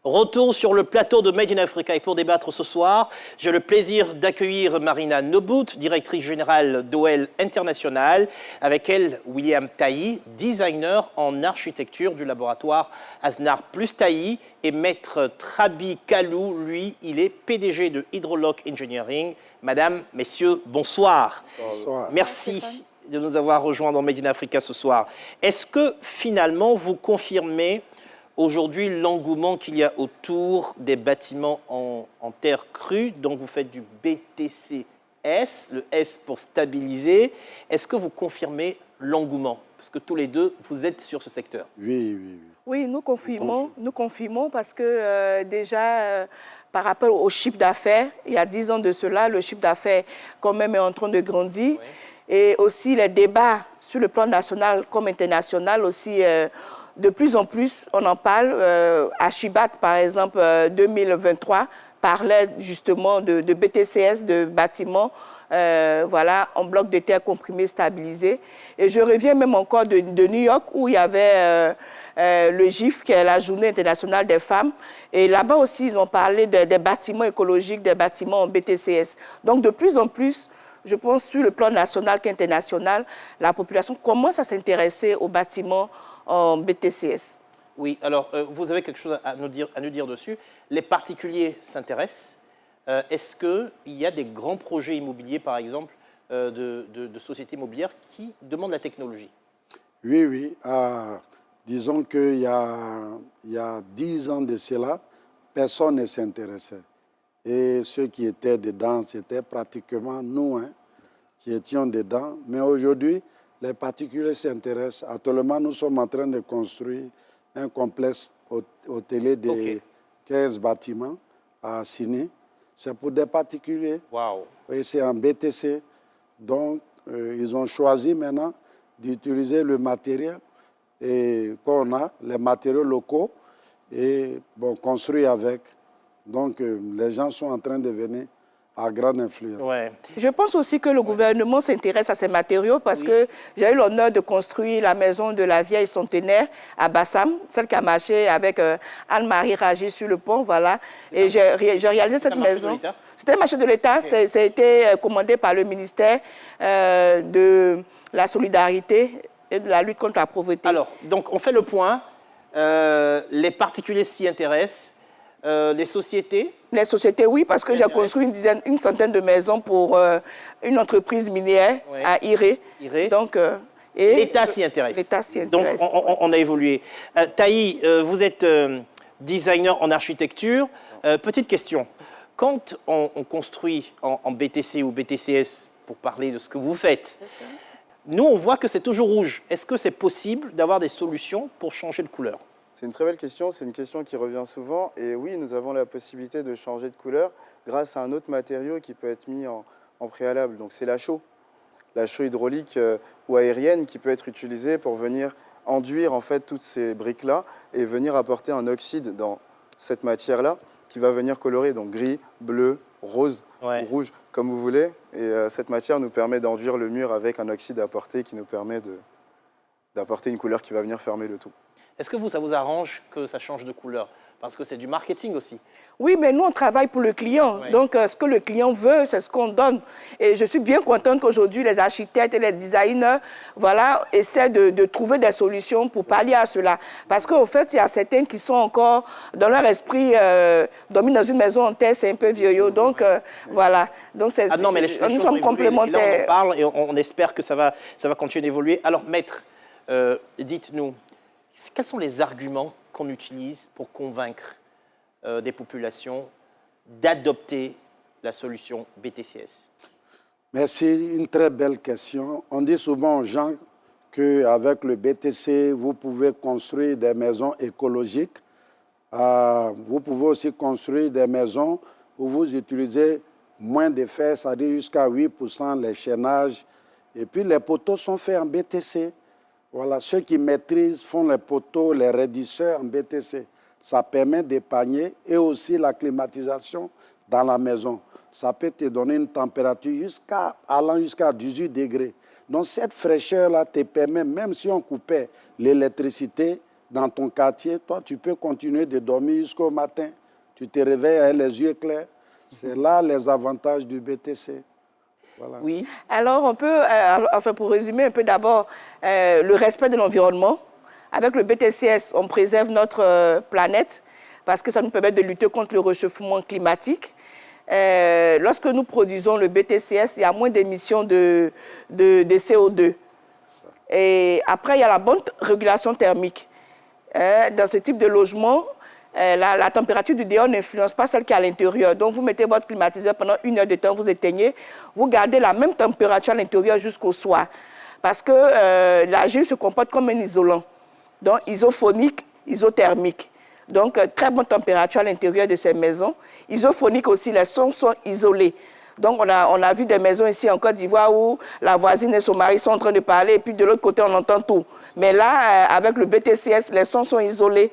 Retour sur le plateau de Made in Africa et pour débattre ce soir, j'ai le plaisir d'accueillir Marina Nobut, directrice générale d'OL International, avec elle William Tailly, designer en architecture du laboratoire Aznar plus Tailly, et maître Trabi Kalou, lui, il est PDG de Hydroloc Engineering. Madame, messieurs, bonsoir. Bonsoir. Merci de nous avoir rejoints dans Made in Africa ce soir. Est-ce que finalement vous confirmez aujourd'hui l'engouement qu'il y a autour des bâtiments en terre crue? Donc vous faites du BTCS, le S pour stabiliser. Est-ce que vous confirmez l'engouement? Parce que tous les deux, vous êtes sur ce secteur. Oui. Oui, nous confirmons parce que déjà, par rapport au chiffre d'affaires, il y a 10 ans de cela, le chiffre d'affaires quand même est en train de grandir. Oui. Et aussi les débats sur le plan national comme international aussi, de plus en plus, on en parle. Archibat, par exemple, 2023, parlait justement de BTCS, de bâtiments, voilà, en bloc de terre comprimé stabilisé. Et je reviens même encore de New York où il y avait le GIF, qui est la Journée internationale des femmes. Et là-bas aussi, ils ont parlé des bâtiments écologiques, des bâtiments en BTCS. Donc de plus en plus, je pense, sur le plan national qu'international, la population commence à s'intéresser aux bâtiments en BTCS. Oui, alors vous avez quelque chose à nous dire dessus. Les particuliers s'intéressent. Est-ce qu'il y a des grands projets immobiliers, par exemple, de sociétés immobilières qui demandent la technologie? Oui. Disons qu'il y a 10 ans de cela, personne ne s'intéressait. Et ceux qui étaient dedans, c'était pratiquement nous qui étions dedans. Mais aujourd'hui, les particuliers s'intéressent. Actuellement, nous sommes en train de construire un complexe hôtelier de 15 bâtiments à Sydney. C'est pour des particuliers. Wow. Et c'est en BTC. Donc, ils ont choisi maintenant d'utiliser le matériel qu'on a, les matériaux locaux, et construire avec. Donc, les gens sont en train de venir à grande influence. Ouais. Je pense aussi que le gouvernement s'intéresse à ces matériaux parce que j'ai eu l'honneur de construire la maison de la vieille centenaire à Bassam, celle qui a marché avec Anne-Marie Ragy sur le pont, voilà. Et j'ai réalisé cette maison. C'était un marché de l'État, ça a été commandé par le ministère de la Solidarité et de la lutte contre la pauvreté. Alors, donc on fait le point. Les particuliers s'y intéressent. Les sociétés? Les sociétés, oui, parce que j'ai construit une centaine de maisons pour une entreprise minière à Iré. Donc, l'État s'y intéresse. L'État s'y Donc, intéresse. on a évolué. Tailly, vous êtes designer en architecture. Petite question. Quand on construit en BTC ou BTCS, pour parler de ce que vous faites, nous, on voit que c'est toujours rouge. Est-ce que c'est possible d'avoir des solutions pour changer de couleur? C'est une très belle question, c'est une question qui revient souvent. Et oui, nous avons la possibilité de changer de couleur grâce à un autre matériau qui peut être mis en préalable. Donc c'est la chaux hydraulique ou aérienne qui peut être utilisée pour venir enduire en fait toutes ces briques-là et venir apporter un oxyde dans cette matière-là qui va venir colorer, donc gris, bleu, rose ou rouge, comme vous voulez. Et cette matière nous permet d'enduire le mur avec un oxyde apporté qui nous permet d'apporter une couleur qui va venir fermer le tout. Est-ce que ça vous arrange que ça change de couleur? Parce que c'est du marketing aussi. Oui, mais nous, on travaille pour le client. Oui. Donc, ce que le client veut, c'est ce qu'on donne. Et je suis bien contente qu'aujourd'hui, les architectes et les designers essaient de trouver des solutions pour pallier à cela. Parce qu'au fait, il y a certains qui sont encore, dans leur esprit, dormir dans une maison en terre, c'est un peu vieillot. Donc, voilà. Donc, nous sommes complémentaires. Et là, on en parle et on espère que ça va continuer d'évoluer. Alors, maître, dites-nous, quels sont les arguments qu'on utilise pour convaincre des populations d'adopter la solution BTCS? Merci, une très belle question. On dit souvent aux gens qu'avec le BTC, vous pouvez construire des maisons écologiques. Vous pouvez aussi construire des maisons où vous utilisez moins de fer, c'est-à-dire jusqu'à 8% les chaînages. Et puis les poteaux sont faits en BTC. Voilà, ceux qui maîtrisent font les poteaux, les raidisseurs en BTC. Ça permet d'épargner et aussi la climatisation dans la maison. Ça peut te donner une température allant jusqu'à 18 degrés. Donc cette fraîcheur-là te permet, même si on coupait l'électricité, dans ton quartier, toi, tu peux continuer de dormir jusqu'au matin. Tu te réveilles avec les yeux clairs. C'est là les avantages du BTC. Voilà. Oui. Alors, on peut, enfin, pour résumer un peu d'abord, le respect de l'environnement. Avec le BTCS, on préserve notre planète parce que ça nous permet de lutter contre le réchauffement climatique. Lorsque nous produisons le BTCS, il y a moins d'émissions de CO2. Et après, il y a la bonne régulation thermique. Dans ce type de logement, la température du dehors n'influence pas celle qui est à l'intérieur. Donc, vous mettez votre climatiseur pendant 1 heure de temps, vous éteignez, vous gardez la même température à l'intérieur jusqu'au soir. Parce que l'argile se comporte comme un isolant. Donc, isophonique, isothermique. Donc, très bonne température à l'intérieur de ces maisons. Isophonique aussi, les sons sont isolés. Donc, on a vu des maisons ici en Côte d'Ivoire où la voisine et son mari sont en train de parler et puis de l'autre côté, on entend tout. Mais là, avec le BTCS, les sons sont isolés.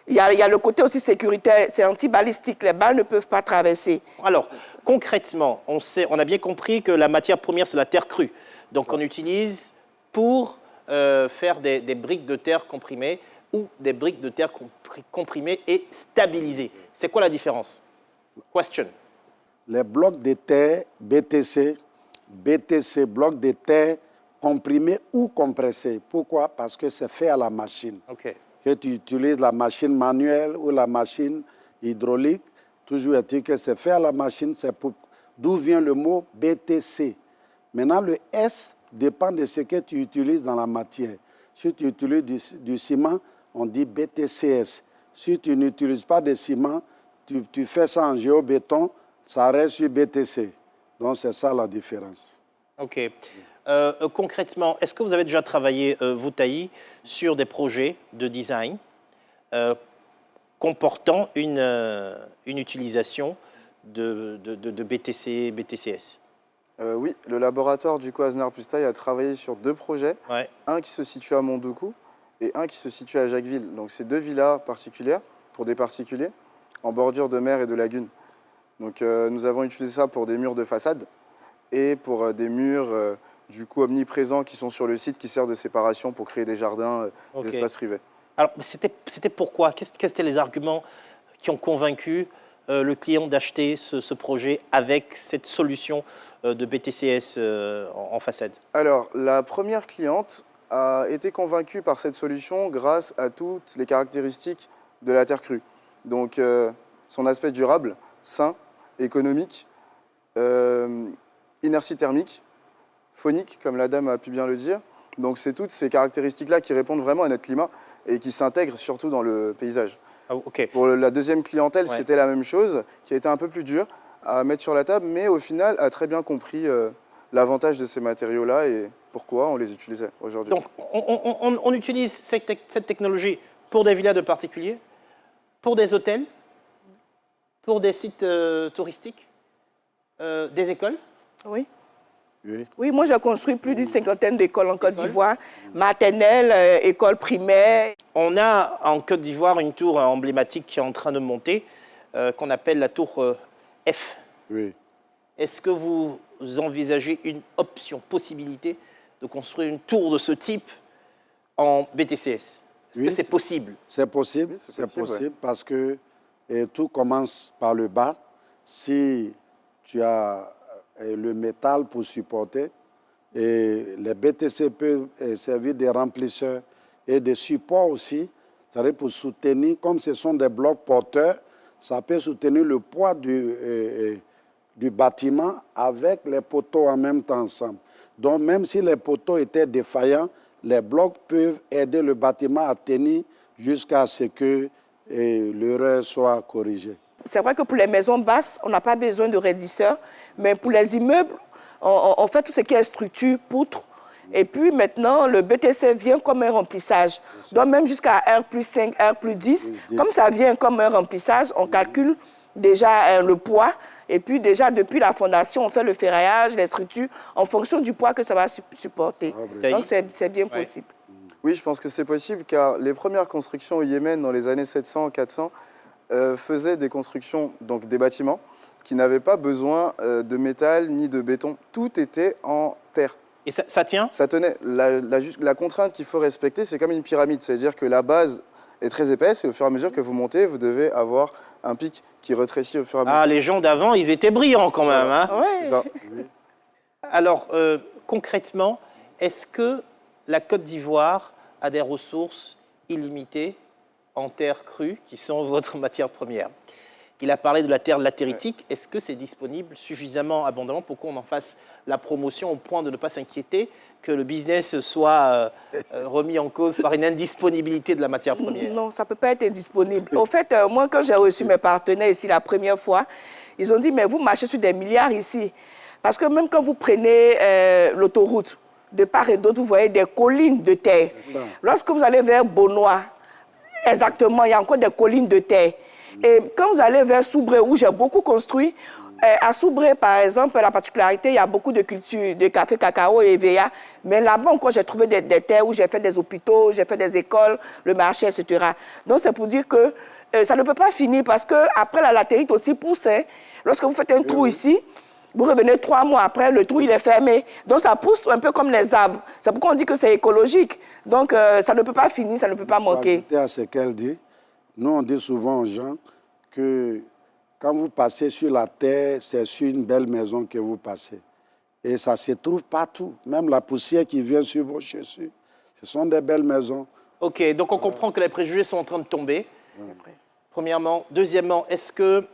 Il y a le côté aussi sécuritaire, c'est anti-balistique, les balles ne peuvent pas traverser. Alors, concrètement, on a bien compris que la matière première, c'est la terre crue. Donc, on utilise pour faire des briques de terre comprimées ou des briques de terre comprimées et stabilisées. C'est quoi la différence? Question. Les blocs de terre BTC, blocs de terre comprimés ou compressés. Pourquoi? Parce que c'est fait à la machine. OK. Que tu utilises la machine manuelle ou la machine hydraulique, toujours est-il que c'est fait à la machine, c'est d'où vient le mot BTC. Maintenant, le S dépend de ce que tu utilises dans la matière. Si tu utilises du ciment, on dit BTCS. Si tu n'utilises pas de ciment, tu fais ça en géobéton, ça reste sur BTC. Donc, c'est ça la différence. OK. Concrètement, est-ce que vous avez déjà travaillé, vous, Taï, sur des projets de design comportant une utilisation de BTC, BTCS? Oui, le laboratoire du Aznar plus Taï a travaillé sur 2 projets, Ouais. un qui se situe à Mondoukou et un qui se situe à Jacquesville. Donc, c'est 2 villas particulières pour des particuliers en bordure de mer et de lagune. Donc, nous avons utilisé ça pour des murs de façade et pour des murs du coup omniprésents qui sont sur le site, qui servent de séparation pour créer des jardins, Ok. des espaces privés. Alors, c'était pourquoi? Quels étaient les arguments qui ont convaincu le client d'acheter ce projet avec cette solution de BTCS en façade? Alors, la première cliente a été convaincue par cette solution grâce à toutes les caractéristiques de la terre crue. Donc, son aspect durable, sain, économique, inertie thermique, phonique, comme la dame a pu bien le dire. Donc, c'est toutes ces caractéristiques-là qui répondent vraiment à notre climat et qui s'intègrent surtout dans le paysage. Ah, OK. Pour la deuxième clientèle, Ouais. c'était la même chose, qui a été un peu plus dure à mettre sur la table, mais au final, a très bien compris l'avantage de ces matériaux-là et pourquoi on les utilisait aujourd'hui. Donc, on utilise cette technologie pour des villas de particuliers, pour des hôtels, pour des sites touristiques, des écoles. Oui. Oui. Oui, moi j'ai construit plus d'une 50aine d'écoles en Côte d'Ivoire, maternelle, école primaire. On a en Côte d'Ivoire une tour emblématique qui est en train de monter, qu'on appelle la tour F. Oui. Est-ce que vous envisagez une option, possibilité de construire une tour de ce type en BTCS? Est-ce Oui, que c'est possible? C'est possible, Oui, c'est c'est possible, possible parce que tout commence par le bas. Si tu as le métal pour supporter, et les BTC peuvent servir de remplisseurs et de supports aussi, c'est-à-dire pour soutenir, comme ce sont des blocs porteurs, ça peut soutenir le poids du bâtiment avec les poteaux en même temps ensemble. Donc même si les poteaux étaient défaillants, les blocs peuvent aider le bâtiment à tenir jusqu'à ce que l'erreur soit corrigée. C'est vrai que pour les maisons basses, on n'a pas besoin de raidisseurs, mais pour les immeubles, on fait tout ce qui est structure, poutre. Et puis maintenant, le BTC vient comme un remplissage. Donc même jusqu'à R+5, R+10, comme ça vient comme un remplissage, on calcule déjà le poids. Et puis déjà, depuis la fondation, on fait le ferraillage, les structures, en fonction du poids que ça va supporter. Donc c'est bien possible. Oui, je pense que c'est possible car les premières constructions au Yémen dans les années 700-400 faisaient des constructions, donc des bâtiments, qui n'avaient pas besoin de métal ni de béton. Tout était en terre. Et ça tient? Ça tenait. La contrainte qu'il faut respecter, c'est comme une pyramide. C'est-à-dire que la base est très épaisse et au fur et à mesure que vous montez, vous devez avoir un pic qui rétrécit au fur et à mesure. Ah, les gens d'avant, ils étaient brillants quand même. Hein. C'est ça. Alors, concrètement, est-ce que la Côte d'Ivoire a des ressources illimitées en terres crues qui sont votre matière première? Il a parlé de la terre latéritique. Est-ce que c'est disponible suffisamment abondamment pour qu'on en fasse la promotion au point de ne pas s'inquiéter que le business soit remis en cause par une indisponibilité de la matière première? Non, ça ne peut pas être indisponible. Au fait, moi, quand j'ai reçu mes partenaires ici la première fois, ils ont dit, mais vous marchez sur des milliards ici. Parce que même quand vous prenez l'autoroute, de part et d'autre, vous voyez des collines de terre. Lorsque vous allez vers Bonois, exactement, il y a encore des collines de terre. Et quand vous allez vers Soubré, où j'ai beaucoup construit, à Soubré, par exemple, la particularité, il y a beaucoup de cultures de café, cacao et EVA. Mais là-bas encore, j'ai trouvé des terres où j'ai fait des hôpitaux, j'ai fait des écoles, le marché, etc. Donc, c'est pour dire que ça ne peut pas finir parce qu'après, la latérite aussi pousse. Hein. Lorsque vous faites un trou ici, vous revenez 3 mois après, le trou, il est fermé. Donc, ça pousse un peu comme les arbres. C'est pourquoi on dit que c'est écologique. Donc, ça ne peut pas finir, ça ne peut pas manquer. À ce qu'elle dit, nous, on dit souvent aux gens que quand vous passez sur la terre, c'est sur une belle maison que vous passez. Et ça se trouve partout. Même la poussière qui vient sur vos chaussures, ce sont des belles maisons. OK, donc on comprend que les préjugés sont en train de tomber. Premièrement. Deuxièmement, est-ce que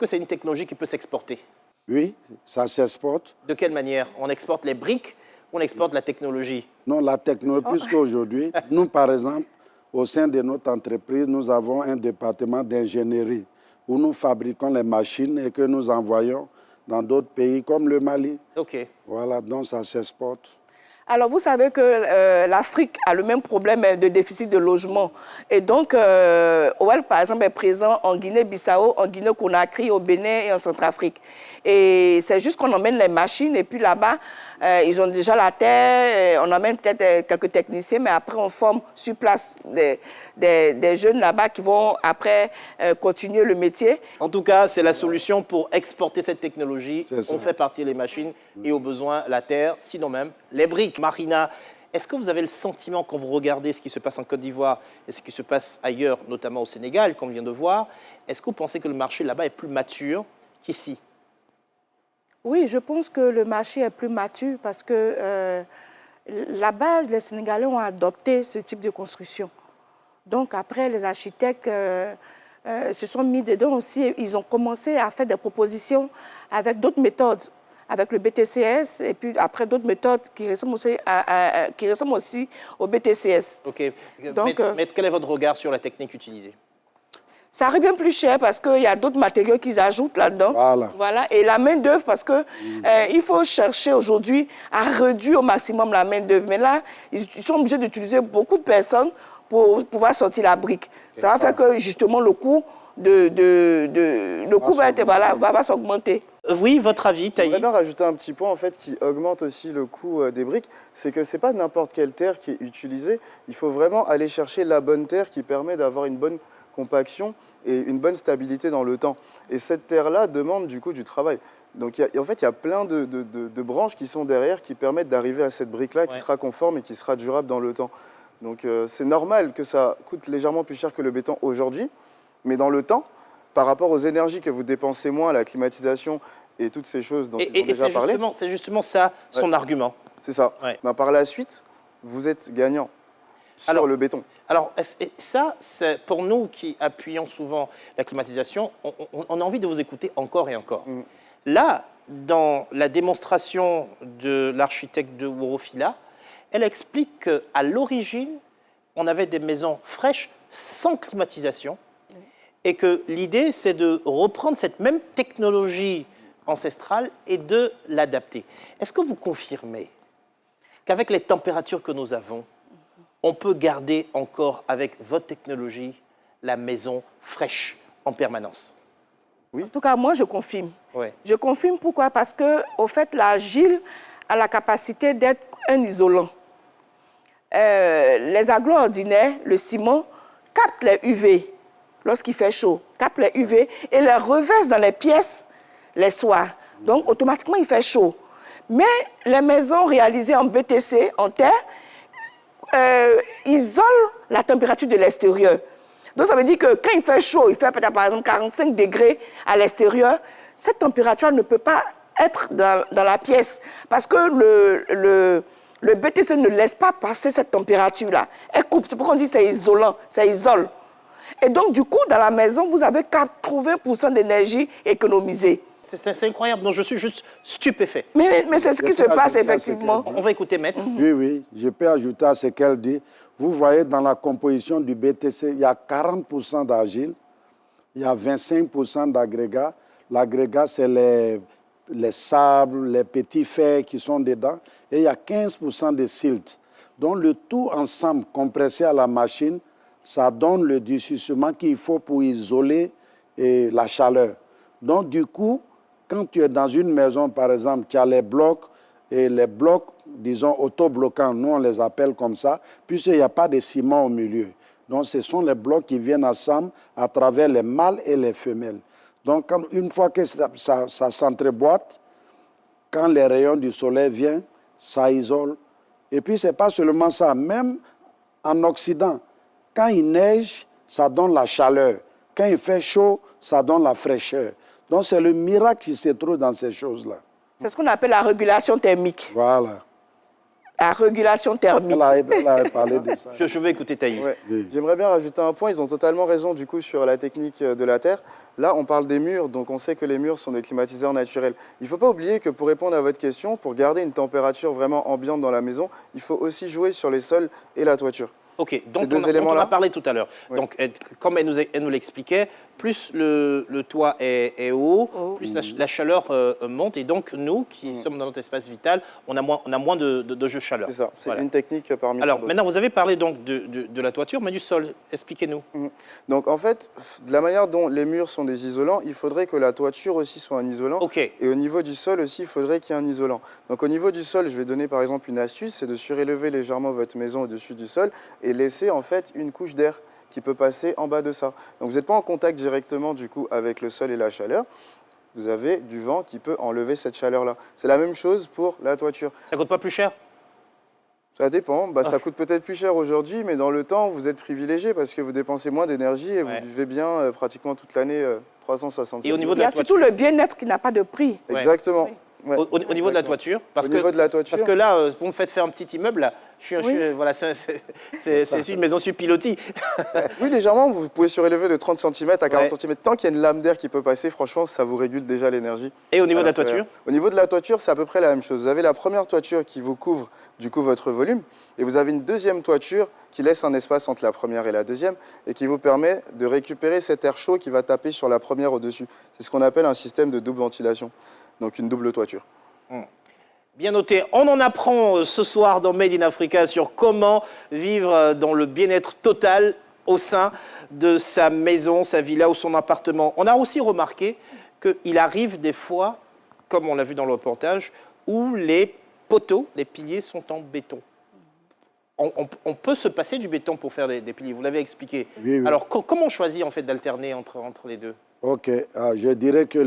c'est une technologie qui peut s'exporter? Oui, ça s'exporte. De quelle manière? On exporte les briques ou on exporte la technologie? Non, la technologie, puisqu'aujourd'hui, nous, par exemple, au sein de notre entreprise, nous avons un département d'ingénierie où nous fabriquons les machines et que nous envoyons dans d'autres pays comme le Mali. OK. Voilà, donc ça s'exporte. Alors, vous savez que l'Afrique a le même problème de déficit de logement. Et donc, OEL, par exemple, est présent en Guinée-Bissau, en Guinée-Conakry, au Bénin et en Centrafrique. Et c'est juste qu'on emmène les machines et puis là-bas, ils ont déjà la terre, on emmène peut-être quelques techniciens, mais après, on forme sur place des jeunes là-bas qui vont après continuer le métier. En tout cas, c'est la solution pour exporter cette technologie. On fait partir les machines et au besoin la terre, sinon même les briques. Marina, est-ce que vous avez le sentiment, quand vous regardez ce qui se passe en Côte d'Ivoire et ce qui se passe ailleurs, notamment au Sénégal, comme on vient de voir, est-ce que vous pensez que le marché là-bas est plus mature qu'ici? Oui, je pense que le marché est plus mature parce que là-bas, les Sénégalais ont adopté ce type de construction. Donc après, les architectes se sont mis dedans aussi. Ils ont commencé à faire des propositions avec d'autres méthodes, avec le BTCS et puis après d'autres méthodes qui ressemblent aussi au BTCS. OK. Donc, mais quel est votre regard sur la technique utilisée? Ça revient plus cher parce qu'il y a d'autres matériaux qu'ils ajoutent là-dedans. Voilà. Et la main-d'œuvre, parce que il faut chercher aujourd'hui à réduire au maximum la main-d'œuvre. Mais là, ils sont obligés d'utiliser beaucoup de personnes pour pouvoir sortir la brique. Ça va faire que justement le coût va s'augmenter. Oui, votre avis, Taï? Je voudrais bien rajouter un petit point en fait, qui augmente aussi le coût des briques, c'est que ce n'est pas n'importe quelle terre qui est utilisée. Il faut vraiment aller chercher la bonne terre qui permet d'avoir une bonne compaction et une bonne stabilité dans le temps. Et cette terre-là demande du coup du travail. Donc en fait, il y a plein de branches qui sont derrière qui permettent d'arriver à cette brique-là qui sera conforme et qui sera durable dans le temps. Donc c'est normal que ça coûte légèrement plus cher que le béton aujourd'hui, mais dans le temps, par rapport aux énergies que vous dépensez moins, la climatisation et toutes ces choses dont ils ont déjà parlé. C'est justement ça son argument. C'est ça. Ouais. Ben, par la suite, vous êtes gagnant sur le béton. Alors, ça, pour nous qui appuyons souvent la climatisation, on a envie de vous écouter encore et encore. Là, dans la démonstration de l'architecte de Worofila, elle explique qu'à l'origine, on avait des maisons fraîches sans climatisation et que l'idée, c'est de reprendre cette même technologie ancestrale et de l'adapter. Est-ce que vous confirmez qu'avec les températures que nous avons, on peut garder encore avec votre technologie la maison fraîche en permanence? Oui. En tout cas, moi, je confirme. Ouais. Je confirme pourquoi? Parce que, au fait, l'argile a la capacité d'être un isolant. Les agglos ordinaires, le ciment, captent les UV lorsqu'il fait chaud, captent les UV et les reversent dans les pièces les soirs. Donc, automatiquement, il fait chaud. Mais les maisons réalisées en BTC, en terre, isolent la température de l'extérieur. Donc ça veut dire que quand il fait chaud, il fait peut-être par exemple 45 degrés à l'extérieur, cette température ne peut pas être dans la pièce parce que le BTC ne laisse pas passer cette température-là. Elle coupe, c'est pourquoi on dit que c'est isolant, ça isole. Et donc du coup, dans la maison, vous avez 80% d'énergie économisée. C'est incroyable, donc je suis juste stupéfait. Mais c'est ce qui se passe effectivement. On va écouter Maître. Oui, oui, je peux ajouter à ce qu'elle dit. Vous voyez, dans la composition du BTC, il y a 40% d'argile, il y a 25% d'agrégat. L'agrégat, c'est les sables, les petits fers qui sont dedans. Et il y a 15% de silt. Donc, le tout ensemble, compressé à la machine, ça donne le durcissement qu'il faut pour isoler la chaleur. Donc, du coup, quand tu es dans une maison, par exemple, qui a les blocs, disons, autobloquants, nous on les appelle comme ça, puisqu'il n'y a pas de ciment au milieu. Donc, ce sont les blocs qui viennent ensemble à travers les mâles et les femelles. Donc, une fois que ça s'entreboîte, quand les rayons du soleil viennent, ça isole. Et puis, ce n'est pas seulement ça. Même en Occident, quand il neige, ça donne la chaleur. Quand il fait chaud, ça donne la fraîcheur. Donc, c'est le miracle qui se trouve dans ces choses-là. C'est ce qu'on appelle la régulation thermique. Voilà. La régulation thermique. Elle a parlé de ça. Je vais écouter Taï. Ouais. Oui. J'aimerais bien rajouter un point, ils ont totalement raison du coup sur la technique de la Terre. Là, on parle des murs, donc on sait que les murs sont des climatiseurs naturels. Il ne faut pas oublier que pour répondre à votre question, pour garder une température vraiment ambiante dans la maison, il faut aussi jouer sur les sols et la toiture. Ok, donc deux on a éléments-là. parlé tout à l'heure. Oui. Donc, comme elle nous l'expliquait, plus le toit est haut, plus la chaleur monte. Et donc, nous, qui sommes dans notre espace vital, on a moins de jeu de chaleur. C'est ça, c'est Voilà. une technique parmi Alors, d'autres. maintenant, vous avez parlé donc de la toiture, mais du sol. Expliquez-nous. Donc en fait, de la manière dont les murs sont des isolants, il faudrait que la toiture aussi soit un isolant. Ok. Et au niveau du sol aussi, il faudrait qu'il y ait un isolant. Donc au niveau du sol, je vais donner par exemple une astuce, c'est de surélever légèrement votre maison au-dessus du sol et laisser en fait une couche d'air qui peut passer en bas de ça. Donc vous n'êtes pas en contact directement du coup avec le sol et la chaleur. Vous avez du vent qui peut enlever cette chaleur-là. C'est la même chose pour la toiture. Ça coûte pas plus cher? Ça dépend. Ça coûte peut-être plus cher aujourd'hui, mais dans le temps, vous êtes privilégié parce que vous dépensez moins d'énergie et vous vivez bien pratiquement toute l'année 365 Et au niveau jours. de Il y la a surtout le bien-être qui n'a pas de prix. Ouais. Exactement. Oui. Ouais. Au niveau de la toiture, parce Niveau de la toiture. parce que là, vous me faites faire un petit immeuble, là. Voilà, c'est une maison sur pilotis. Oui, légèrement, vous pouvez surélever de 30 cm à 40 Ouais. cm. Tant qu'il y a une lame d'air qui peut passer, franchement, ça vous régule déjà l'énergie. Et au niveau de la Alors que, toiture? Au niveau de la toiture, c'est à peu près la même chose. Vous avez la première toiture qui vous couvre du coup votre volume et vous avez une deuxième toiture qui laisse un espace entre la première et la deuxième et qui vous permet de récupérer cet air chaud qui va taper sur la première au-dessus. C'est ce qu'on appelle un système de double ventilation, donc une double toiture. Bien noté. On en apprend ce soir dans Made in Africa sur comment vivre dans le bien-être total au sein de sa maison, sa villa ou son appartement. On a aussi remarqué qu'il arrive des fois, comme on l'a vu dans le reportage, où les poteaux, les piliers sont en béton. On peut se passer du béton pour faire des piliers, vous l'avez expliqué. Oui, oui. Alors, comment on choisit en fait d'alterner entre les deux? OK. Je dirais que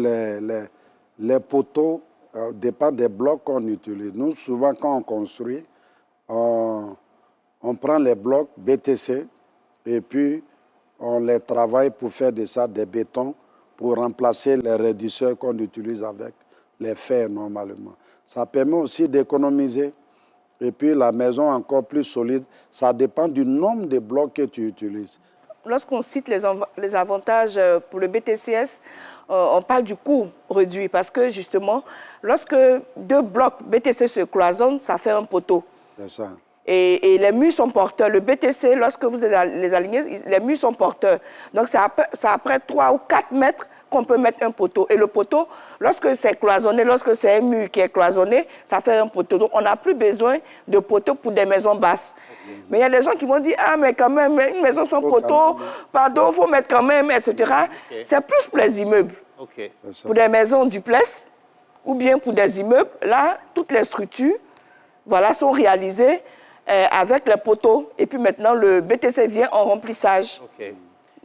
les poteaux dépendent des blocs qu'on utilise. Nous, souvent, quand on construit, on prend les blocs BTC et puis on les travaille pour faire de ça des bétons pour remplacer les raidisseurs qu'on utilise avec les fers normalement. Ça permet aussi d'économiser. Et puis la maison encore plus solide, ça dépend du nombre de blocs que tu utilises. Lorsqu'on cite les avantages pour le BTCS, on parle du coût réduit parce que justement, lorsque deux blocs BTC se cloisonnent, ça fait un poteau. C'est ça. Et les murs sont porteurs. Le BTC, lorsque vous les alignez, les murs sont porteurs. Donc c'est après 3 ou 4 mètres qu'on peut mettre un poteau. Et le poteau, lorsque c'est cloisonné, lorsque c'est un mur qui est cloisonné, ça fait un poteau. Donc on n'a plus besoin de poteaux pour des maisons basses. Mais il y a des gens qui vont dire, ah mais quand même, une maison sans poteau, pardon, il faut mettre quand même, etc. C'est plus pour les immeubles. Ok. Pour des maisons duplex ou bien pour des immeubles, là, toutes les structures voilà, sont réalisées avec les poteaux. Et puis maintenant, le BTC vient en remplissage. Ok.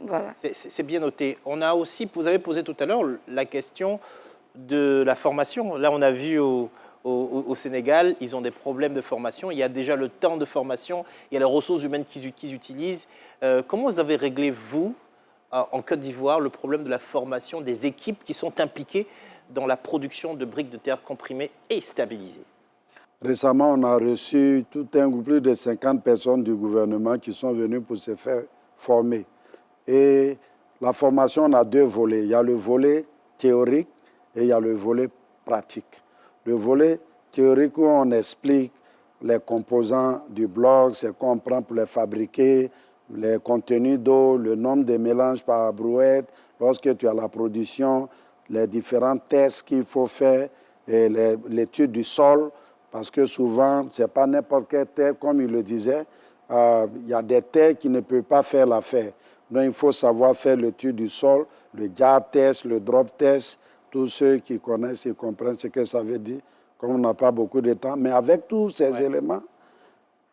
Voilà. C'est bien noté. On a aussi, vous avez posé tout à l'heure la question de la formation. Là, on a vu au au Sénégal, ils ont des problèmes de formation. Il y a déjà le temps de formation, il y a les ressources humaines qu'ils utilisent. Comment vous avez réglé, vous, en Côte d'Ivoire, le problème de la formation des équipes qui sont impliquées dans la production de briques de terre comprimées et stabilisées? Récemment, on a reçu plus de 50 personnes du gouvernement qui sont venues pour se faire former. Et la formation, on a deux volets. Il y a le volet théorique et il y a le volet pratique. Le volet théorique où on explique les composants du bloc, ce qu'on prend pour les fabriquer, les contenus d'eau, le nombre de mélanges par brouette, lorsque tu as la production, les différents tests qu'il faut faire, et l'étude du sol, parce que souvent, ce n'est pas n'importe quelle terre, comme il le disait, il y a des terres qui ne peuvent pas faire l'affaire. Donc, il faut savoir faire l'étude du sol, le jar test, le drop test. Tous ceux qui connaissent et comprennent ce que ça veut dire, comme on n'a pas beaucoup de temps. Mais avec tous ces éléments,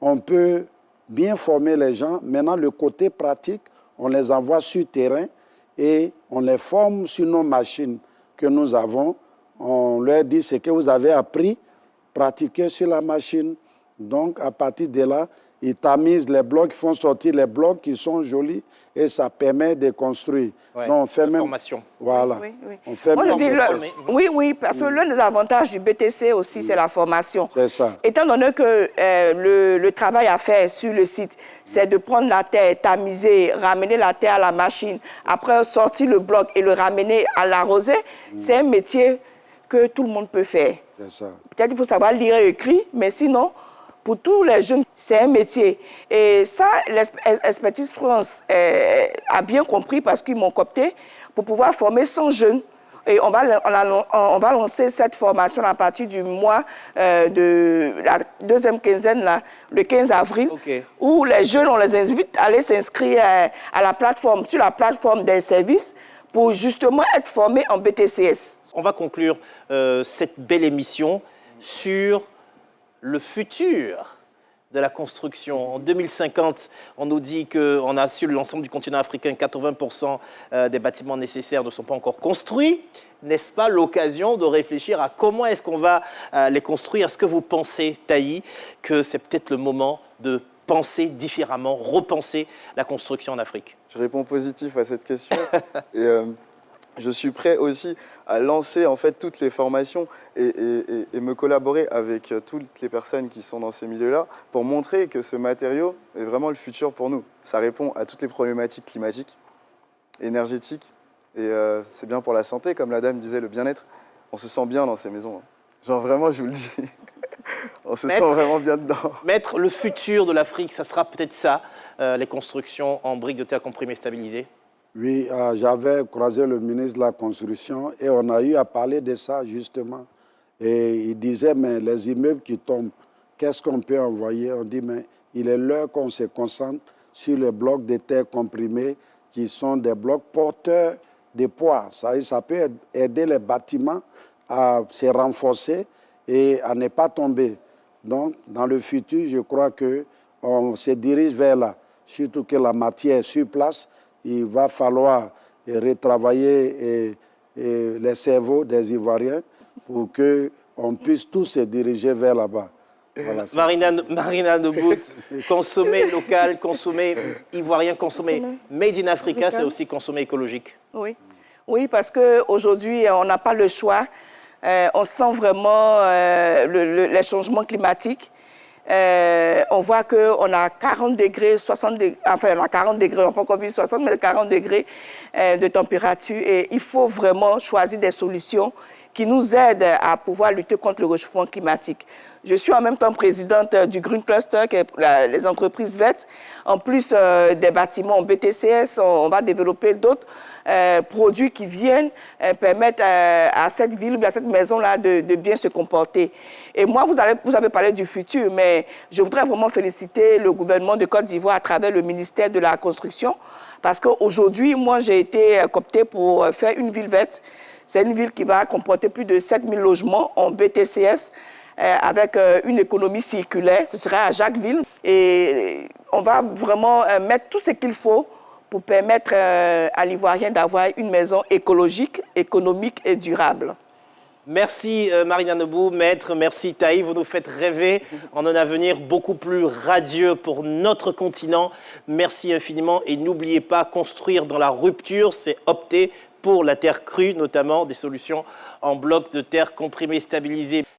on peut bien former les gens. Maintenant, le côté pratique, on les envoie sur le terrain et on les forme sur nos machines que nous avons. On leur dit ce que vous avez appris, pratiquez sur la machine. Donc, à partir de là, ils tamisent les blocs, ils font sortir les blocs qui sont jolis et ça permet de construire. Ouais, donc, on fait même formation. Voilà. Oui, oui. On fait Moi, même oui, parce que l'un des avantages du BTC aussi, c'est la formation. C'est ça. Étant donné que le travail à faire sur le site, c'est de prendre la terre, tamiser, ramener la terre à la machine, après sortir le bloc et le ramener à la rosée, c'est un métier que tout le monde peut faire. C'est ça. Peut-être qu'il faut savoir lire et écrire, mais sinon, pour tous les jeunes, c'est un métier. Et ça, l'Expertise France a bien compris parce qu'ils m'ont coopté pour pouvoir former 100 jeunes. Et on va lancer cette formation à partir du mois de la deuxième quinzaine, là, le 15 avril, où les jeunes, on les invite à aller s'inscrire à la plateforme, sur la plateforme des services, pour justement être formés en BTCS. On va conclure cette belle émission sur le futur de la construction. En 2050, on nous dit qu'on a sur l'ensemble du continent africain, 80% des bâtiments nécessaires ne sont pas encore construits. N'est-ce pas l'occasion de réfléchir à comment est-ce qu'on va les construire? Est-ce que vous pensez, Taï, que c'est peut-être le moment de penser différemment, repenser la construction en Afrique? Je réponds positif à cette question. Et je suis prêt aussi à lancer en fait toutes les formations et me collaborer avec toutes les personnes qui sont dans ce milieu-là pour montrer que ce matériau est vraiment le futur pour nous. Ça répond à toutes les problématiques climatiques, énergétiques et c'est bien pour la santé, comme la dame disait, le bien-être. On se sent bien dans ces maisons. Genre vraiment, je vous le dis, on se sent vraiment bien dedans. Mettre le futur de l'Afrique, ça sera peut-être ça, les constructions en briques de terre comprimées stabilisées? Oui, j'avais croisé le ministre de la Construction et on a eu à parler de ça justement. Et il disait, mais les immeubles qui tombent, qu'est-ce qu'on peut envoyer? On dit, mais il est l'heure qu'on se concentre sur les blocs de terre comprimés qui sont des blocs porteurs de poids. Ça peut aider les bâtiments à se renforcer et à ne pas tomber. Donc, dans le futur, je crois qu'on se dirige vers là. Surtout que la matière est sur place. Il va falloir retravailler les cerveaux des Ivoiriens pour qu'on puisse tous se diriger vers là-bas. Voilà, Marina Nobut, consommer local, consommer ivoirien, consommer made in Africa, c'est aussi consommer écologique. Oui, oui, parce qu'aujourd'hui, on n'a pas le choix. On sent vraiment les changements climatiques. On voit qu'on a 40 degrés, 60 degrés, enfin on a 40 degrés, on n'a pas encore vu 60, mais 40 degrés de température. Et il faut vraiment choisir des solutions qui nous aident à pouvoir lutter contre le réchauffement climatique. Je suis en même temps présidente du Green Cluster, qui est les entreprises vertes. En plus des bâtiments en BTCS, on va développer d'autres produits qui viennent permettre à cette ville, à cette maison-là de bien se comporter. Et moi, vous avez parlé du futur, mais je voudrais vraiment féliciter le gouvernement de Côte d'Ivoire à travers le ministère de la Construction, parce qu'aujourd'hui, moi, j'ai été cooptée pour faire une ville verte. C'est une ville qui va comporter plus de 7000 logements en BTCS, avec une économie circulaire. Ce sera à Jacquesville. Et on va vraiment mettre tout ce qu'il faut pour permettre à l'Ivoirien d'avoir une maison écologique, économique et durable. Merci Marina Nobou, maître, merci Taï, vous nous faites rêver en un avenir beaucoup plus radieux pour notre continent. Merci infiniment et n'oubliez pas, construire dans la rupture, c'est opter pour la terre crue, notamment des solutions en blocs de terre comprimés stabilisés.